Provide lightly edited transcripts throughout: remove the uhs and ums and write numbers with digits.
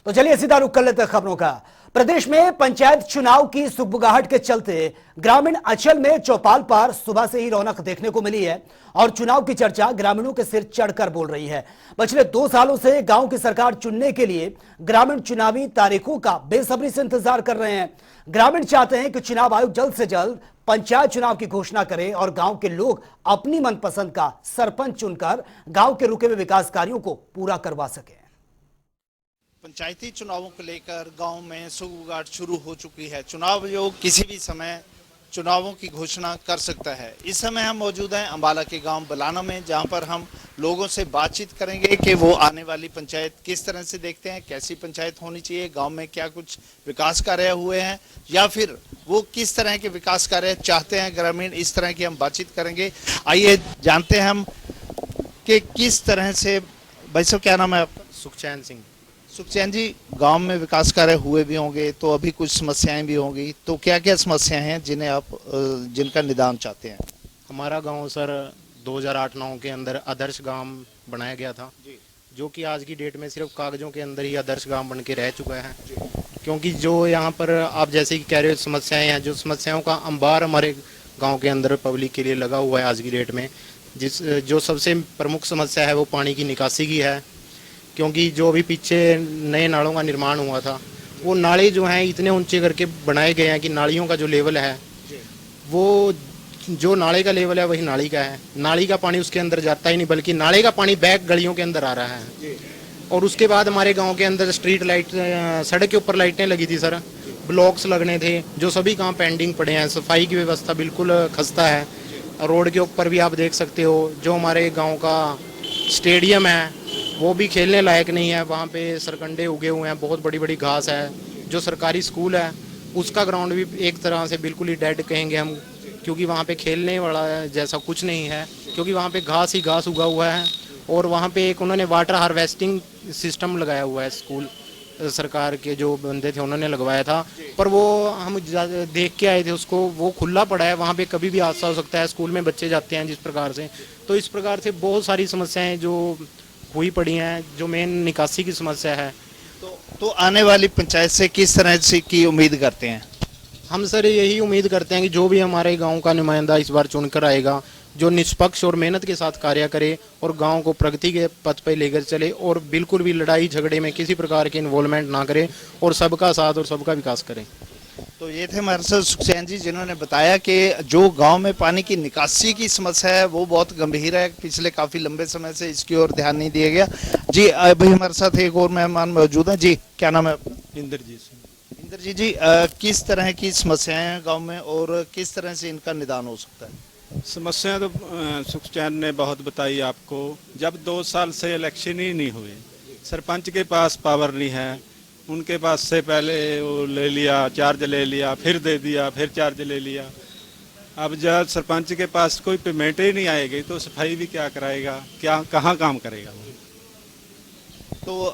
तो चलिए सीधा रुख कर लेते हैं खबरों का। प्रदेश में पंचायत चुनाव की सुगबुगाहट के चलते ग्रामीण अंचल में चौपाल पर सुबह से ही रौनक देखने को मिली है और चुनाव की चर्चा ग्रामीणों के सिर चढ़कर बोल रही है। पिछले 2 सालों से गांव की सरकार चुनने के लिए ग्रामीण चुनावी तारीखों का बेसब्री से इंतजार कर रहे हैं। ग्रामीण चाहते हैं कि चुनाव आयोग जल्द से जल्द पंचायत चुनाव की घोषणा करे और गांव के लोग अपनी मनपसंद का सरपंच चुनकर गांव के रुके हुए विकास कार्यों को पूरा करवा सके। पंचायती चुनावों को लेकर गांव में सुगबुगाहट शुरू हो चुकी है। चुनाव आयोग किसी भी समय चुनावों की घोषणा कर सकता है। इस समय हम मौजूद हैं अंबाला के गांव बलाना में, जहां पर हम लोगों से बातचीत करेंगे कि वो आने वाली पंचायत किस तरह से देखते हैं, कैसी पंचायत होनी चाहिए, गांव में क्या कुछ विकास कार्य हुए हैं या फिर वो किस तरह के विकास कार्य चाहते हैं ग्रामीण। इस तरह की हम बातचीत करेंगे। आइए जानते हैं हम कि किस तरह से। भाई साहब, क्या नाम है आपका? सुखचैन सिंह। सुखचैन जी, गांव में विकास कार्य हुए भी होंगे तो अभी कुछ समस्याएं भी होंगी, तो क्या क्या समस्याएं हैं जिनका निदान चाहते हैं? हमारा गांव सर 2008-9 के अंदर आदर्श गांव बनाया गया था, जो कि आज की डेट में सिर्फ कागजों के अंदर ही आदर्श गांव बन के रह चुका है। क्योंकि जो यहाँ पर आप जैसे कि कह रहे हो समस्याएं हैं, जो समस्याओं का अंबार हमारे गाँव के अंदर पब्लिक के लिए लगा हुआ है आज की डेट में। जो सबसे प्रमुख समस्या है वो पानी की निकासी की है। क्योंकि जो अभी पीछे नए नालों का निर्माण हुआ था, वो नाले जो हैं इतने ऊंचे करके बनाए गए हैं कि नालियों का जो लेवल है वो जो नाले का लेवल है वही नाली का है। नाली का पानी उसके अंदर जाता ही नहीं, बल्कि नाले का पानी बैक गलियों के अंदर आ रहा है। और उसके बाद हमारे गांव के अंदर स्ट्रीट लाइट, सड़क के ऊपर लाइटें लगी थी सर, ब्लॉक्स लगने थे, जो सभी काम पेंडिंग पड़े हैं। सफाई की व्यवस्था बिल्कुल खस्ता है। रोड के ऊपर भी आप देख सकते हो, जो हमारे गाँव का स्टेडियम है वो भी खेलने लायक नहीं है। वहाँ पे सरकंडे उगे हुए हैं, बहुत बड़ी बड़ी घास है। जो सरकारी स्कूल है उसका ग्राउंड भी एक तरह से बिल्कुल ही डेड कहेंगे हम, क्योंकि वहाँ पे खेलने वाला जैसा कुछ नहीं है, क्योंकि वहाँ पे घास ही घास उगा हुआ है। और वहाँ पे एक उन्होंने वाटर हार्वेस्टिंग सिस्टम लगाया हुआ है, स्कूल सरकार के जो बंदे थे उन्होंने लगवाया था, पर वो हम देख के आए थे उसको, वो खुला पड़ा है। वहाँ पे कभी भी हादसा हो सकता है, स्कूल में बच्चे जाते हैं जिस प्रकार से। तो इस प्रकार से बहुत सारी समस्याएं जो हुई पड़ी हैं, जो मेन निकासी की समस्या है। तो आने वाली पंचायत से किस तरह से की उम्मीद करते हैं? हम सर यही उम्मीद करते हैं कि जो भी हमारे गांव का नुमाइंदा इस बार चुनकर आएगा, जो निष्पक्ष और मेहनत के साथ कार्य करे और गांव को प्रगति के पथ पर लेकर चले और बिल्कुल भी लड़ाई झगड़े में किसी प्रकार की इन्वॉल्वमेंट ना करे और सबका साथ और सबका विकास करे। तो ये थे हमारे साथ सुखचैन जी, जिन्होंने बताया कि जो गांव में पानी की निकासी की समस्या है वो बहुत गंभीर है। पिछले काफी लंबे समय से इसकी ओर ध्यान नहीं दिया गया। जी अभी हमारे साथ एक और मेहमान मौजूद हैं। जी क्या नाम है आपका? इंद्रजीत सिंह। इंद्रजीत जी, किस तरह की समस्याएं हैं गांव में और किस तरह से इनका निदान हो सकता है? समस्या तो सुखचैन ने बहुत बताई आपको। जब 2 साल से इलेक्शन ही नहीं हुए, सरपंच के पास पावर नहीं है, उनके पास से पहले वो ले लिया, चार्ज ले लिया, फिर दे दिया, फिर चार्ज ले लिया। अब जब सरपंच के पास कोई पेमेंट ही नहीं आएगी तो सफाई भी क्या कराएगा, क्या कहाँ काम करेगा वो? तो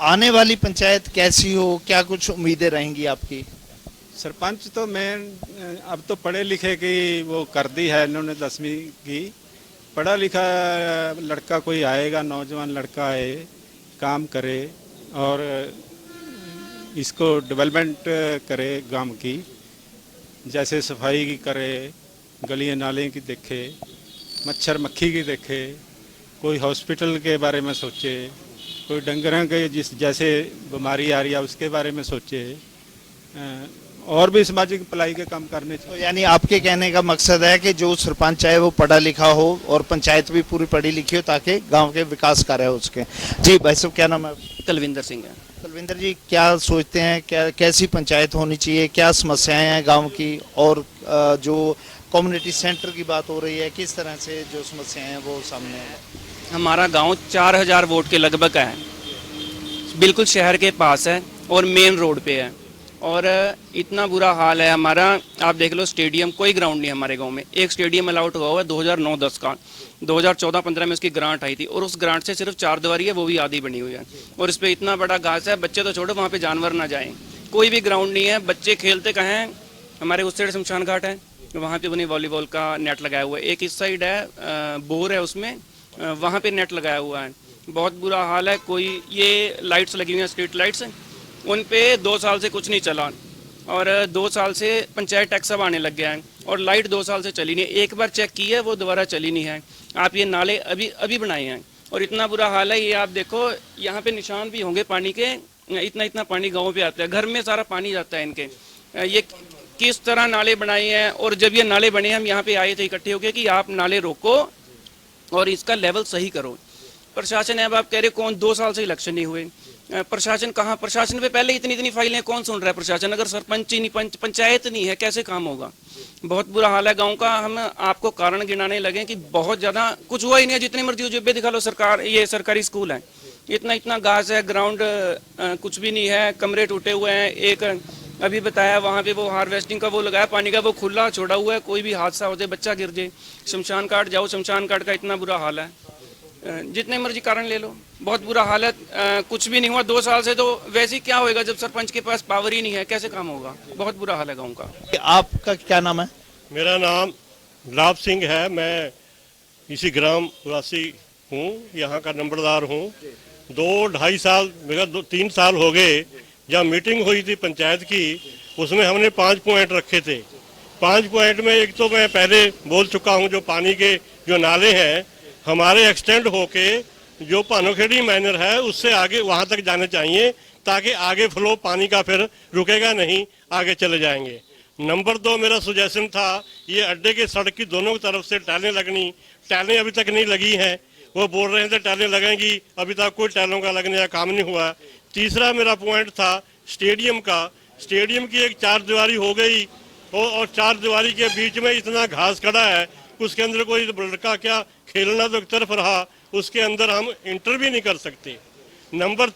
आने वाली पंचायत कैसी हो, क्या कुछ उम्मीदें रहेंगी आपकी? सरपंच तो मैं अब तो पढ़े लिखे की वो कर दी है इन्होंने, 10वीं की। पढ़ा लिखा लड़का कोई आएगा, नौजवान लड़का आए, काम करे और इसको डेवलपमेंट करे गांव की, जैसे सफाई की करे, गलियां नाले की देखे, मच्छर मक्खी की देखे, कोई हॉस्पिटल के बारे में सोचे, कोई डंगरों के जैसे बीमारी आ रही है उसके बारे में सोचे, और भी सामाजिक भलाई के काम करने चाहिए। तो यानी आपके कहने का मकसद है कि जो सरपंच है वो पढ़ा लिखा हो और पंचायत भी पूरी पढ़ी लिखी हो ताकि गांव के विकास कार्य हो सके। जी भाई साहब, क्या नाम है? कुलविंदर सिंह है। कुलविंदर जी, क्या सोचते हैं, क्या कैसी पंचायत होनी चाहिए, क्या समस्याएं हैं गांव की, और जो कम्युनिटी सेंटर की बात हो रही है किस तरह से जो समस्याएं हैं वो सामने है? हमारा गांव 4000 वोट के लगभग है, बिल्कुल शहर के पास है और मेन रोड पे है। और इतना बुरा हाल है हमारा, आप देख लो स्टेडियम, कोई ग्राउंड नहीं है हमारे गांव में। एक स्टेडियम अलाउट हुआ हुआ है 2009-10 का, 2014-15 में उसकी ग्रांट आई थी और उस ग्रांट से सिर्फ 4 दीवारी है, वो भी आधी बनी हुई है। और इस पर इतना बड़ा घास है, बच्चे तो छोड़ो वहाँ पे जानवर ना जाएं। कोई भी ग्राउंड नहीं है, बच्चे खेलते कहाँ हैं? हमारे उस साइड शमशान घाट है, वहाँ पे बनी वॉलीबॉल का नेट लगाया हुआ है। एक इस साइड है बोर है, उसमें वहाँ पे नेट लगाया हुआ है। बहुत बुरा हाल है। कोई ये लाइट्स लगी हुई हैं, स्ट्रीट लाइट्स, उन पे 2 साल से कुछ नहीं चला और 2 साल से पंचायत टैक्स अब आने लग गया है और लाइट 2 साल से चली नहीं। एक बार चेक की है, वो दोबारा चली नहीं है। आप ये नाले अभी बनाए हैं और इतना बुरा हाल है। ये आप देखो, यहाँ पे निशान भी होंगे पानी के, इतना पानी गाँव पे आता है, घर में सारा पानी जाता है इनके। ये किस तरह नाले बनाए हैं। और जब ये नाले बने, हम यहाँ पे आए थे इकट्ठे होकर कि आप नाले रोको और इसका लेवल सही करो। प्रशासन है, अब आप कह रहे कौन, 2 साल से इलेक्शन नहीं हुए, प्रशासन कहाँ? प्रशासन पे पहले इतनी फाइलें कौन सुन रहा है? प्रशासन अगर सरपंच ही नहीं, पंचायत नहीं है, कैसे काम होगा? बहुत बुरा हाल है गांव का। हम आपको कारण गिनाने लगे कि बहुत ज़्यादा कुछ हुआ ही नहीं है। जितनी मर्जी उजेबे दिखा लो, सरकार, ये सरकारी स्कूल है, इतना घास है, ग्राउंड कुछ भी नहीं है, कमरे टूटे हुए हैं। एक अभी बताया वहाँ पे वो हार्वेस्टिंग का वो लगाया पानी का, वो खुला छोड़ा हुआ है, कोई भी हादसा हो जाए, बच्चा गिर जाए। शमशान घाट जाओ, शमशान घाट का इतना बुरा हाल है। जितने मर्जी कारण ले लो, बहुत बुरा हाल है। कुछ भी नहीं हुआ 2 साल से, तो वैसे ही क्या होएगा जब सरपंच के पास पावर ही नहीं है, कैसे काम होगा? बहुत बुरा हाल है गाँव का। आपका क्या नाम है? मेरा नाम गुलाब सिंह है। मैं इसी ग्राम वासी हूँ, यहाँ का नंबरदार हूँ। 2-2.5 साल, मेरा 3 साल हो गए। जब मीटिंग हुई थी पंचायत की, उसमें हमने 5 पॉइंट रखे थे। 5 पॉइंट में एक तो मैं पहले बोल चुका हूँ, जो पानी के जो नाले हैं हमारे एक्सटेंड होके जो पानोखेड़ी मैनर है उससे आगे वहाँ तक जाने चाहिए, ताकि आगे फ्लो पानी का फिर रुकेगा नहीं, आगे चले जाएंगे। नंबर 2 मेरा सुजेशन था, ये अड्डे के सड़क की दोनों तरफ से टाइलें लगनी। टाइलें अभी तक नहीं लगी हैं, वो बोल रहे थे टाइलें लगेंगी, अभी तक कोई टाइलों का लगने का काम नहीं हुआ। तीसरा मेरा पॉइंट था स्टेडियम का। स्टेडियम की एक 4 दीवारी हो गई और 4 दीवारी के बीच में इतना घास खड़ा है, उसके अंदर कोई लड़का क्या खेलना तो एक तरफ रहा, उसके अंदर हम इंटर भी नहीं कर सकते। नंबर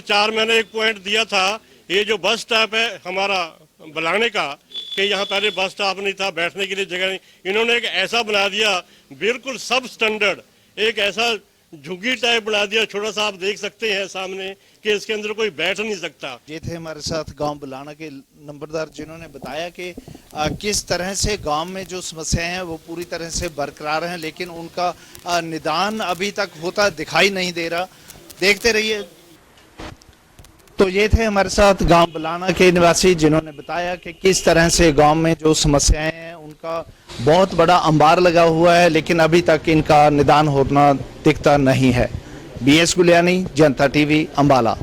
4 मैंने एक पॉइंट दिया था, ये जो बस स्टॉप है हमारा बलाने का, कि यहाँ पहले बस स्टॉप नहीं था, बैठने के लिए जगह नहीं, इन्होंने एक ऐसा बना दिया बिल्कुल सब स्टैंडर्ड, एक ऐसा झुग्गी टाइप बना दिया, छोटा सा आप देख सकते हैं सामने, कि इसके अंदर कोई बैठ नहीं सकता। ये थे हमारे साथ गांव बुलाना के नंबरदार, जिन्होंने बताया कि किस तरह से गांव में जो समस्याएं हैं वो पूरी तरह से बरकरार हैं, लेकिन उनका निदान अभी तक होता दिखाई नहीं दे रहा। देखते रहिए। तो ये थे हमारे साथ गांव बुलाना के निवासी, जिन्होंने बताया कि किस तरह से गांव में जो समस्याएं हैं उनका बहुत बड़ा अंबार लगा हुआ है, लेकिन अभी तक इनका निदान होना दिखता नहीं है। BS गुलियानी, जनता TV, अम्बाला।